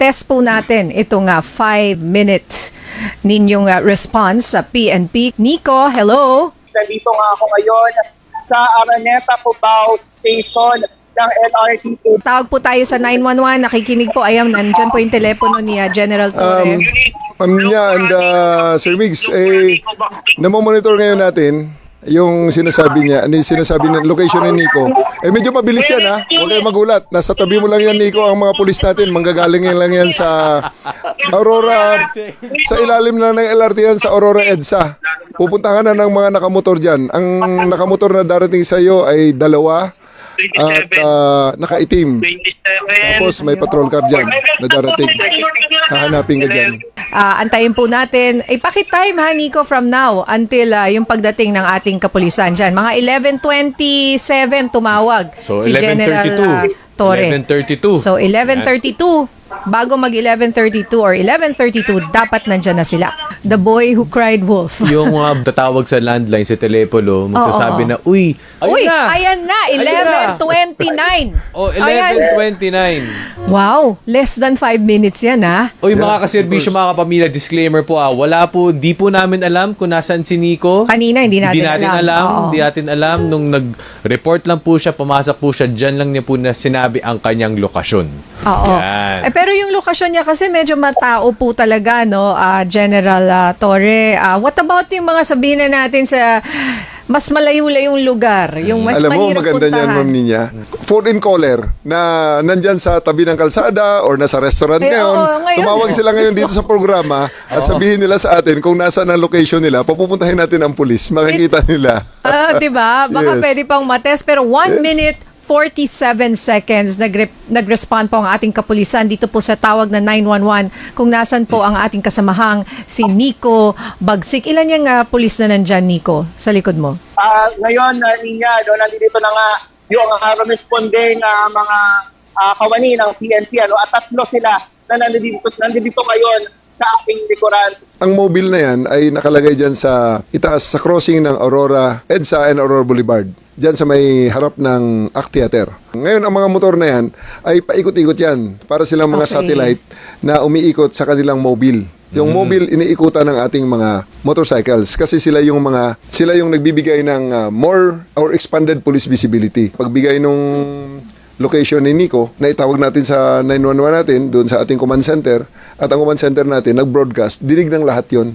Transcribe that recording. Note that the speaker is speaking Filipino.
test po natin itong 5 minutes ninyong response sa PNP. Nico, hello? Nandito nga ako ngayon sa Araneta, Cubao Station ng LRT. Tawag po tayo sa 911. Nakikinig po. Ayan, nandyan po yung telepono ni General Torre. Ma'am Nya and Sir Migs, namomonitor ngayon natin yung sinasabi niya, sinasabi ng location ni Nico. Medyo mabilis yan ha, huwag kayong magulat. Nasa tabi mo lang yan Nico, ang mga pulis natin, manggagaling yan lang yan sa Aurora, sa ilalim na ng LRT yan, sa Aurora EDSA. Pupunta ka na ng mga nakamotor dyan. Ang nakamotor na darating sa iyo ay 2 at nakaitim. Tapos may patrol car dyan na darating. Hahanapin ka dyan. Antayin po natin. Pakitime ha, Nico, from now until yung pagdating ng ating kapulisan dyan. Mga 11:27 tumawag So, si General 11:32. Torre. 11:32. So, 11:32. Bago mag 11:32 or 11:32, dapat nandyan na sila. The boy who cried wolf. Yung tatawag sa landline, sa telepono, magsasabi na, uy, Uy, ayun na! ayan na, 11:29. Oh, Ayan. 11:29. Wow, less than 5 minutes yan ha. Uy, mga kaserbisyo, mga kapamilya, disclaimer po wala po, di po namin alam kung nasan si Nico. Kanina hindi natin alam. Oo. Hindi natin alam. Nung nag-report lang po siya, pumasok po siya, dyan lang niya po na sinabi ang kanyang lokasyon. Oo. Yan. Pero yung lokasyon niya kasi medyo matao po talaga, no, General Torre. What about yung mga sabihin na natin sa mas malayo-layong lugar? Yung mas Alam mo, mahirap maganda niyan, puntahan. Ma'am Ninya. Phone-in caller na nandyan sa tabi ng kalsada or nasa restaurant ngayon. oo, ngayon. Tumawag sila ngayon dito sa programa at sabihin nila sa atin kung nasaan ang location nila. Papupuntahin natin ang pulis. Makikita nila. Diba? Baka Yes. pwede pang matest. Pero 1 minute 47 seconds nag-respond po ang ating kapulisan dito po sa tawag na 911 kung nasan po ang ating kasamahang si Nico Bagsik. Ilan yung pulis na nandyan, Nico, sa likod mo? Ngayon, Ninya, nandito na nga yung responding mga kawani ng PNP. At 3 sila na nandito ngayon sa aking likuran. Ang mobile na yan ay nakalagay dyan sa itaas sa crossing ng Aurora, EDSA and Aurora Boulevard. Dyan sa may harap ng ACT Theater. Ngayon, ang mga motor na yan ay paikot-ikot yan para silang mga satellite na umiikot sa kanilang mobile. Yung mobile, iniikutan ng ating mga motorcycles kasi sila yung nagbibigay ng more or expanded police visibility. Pagbigay nung location ni Nico, na itawag natin sa 911 natin, doon sa ating command center, at ang command center natin, nag-broadcast, dinig ng lahat yon.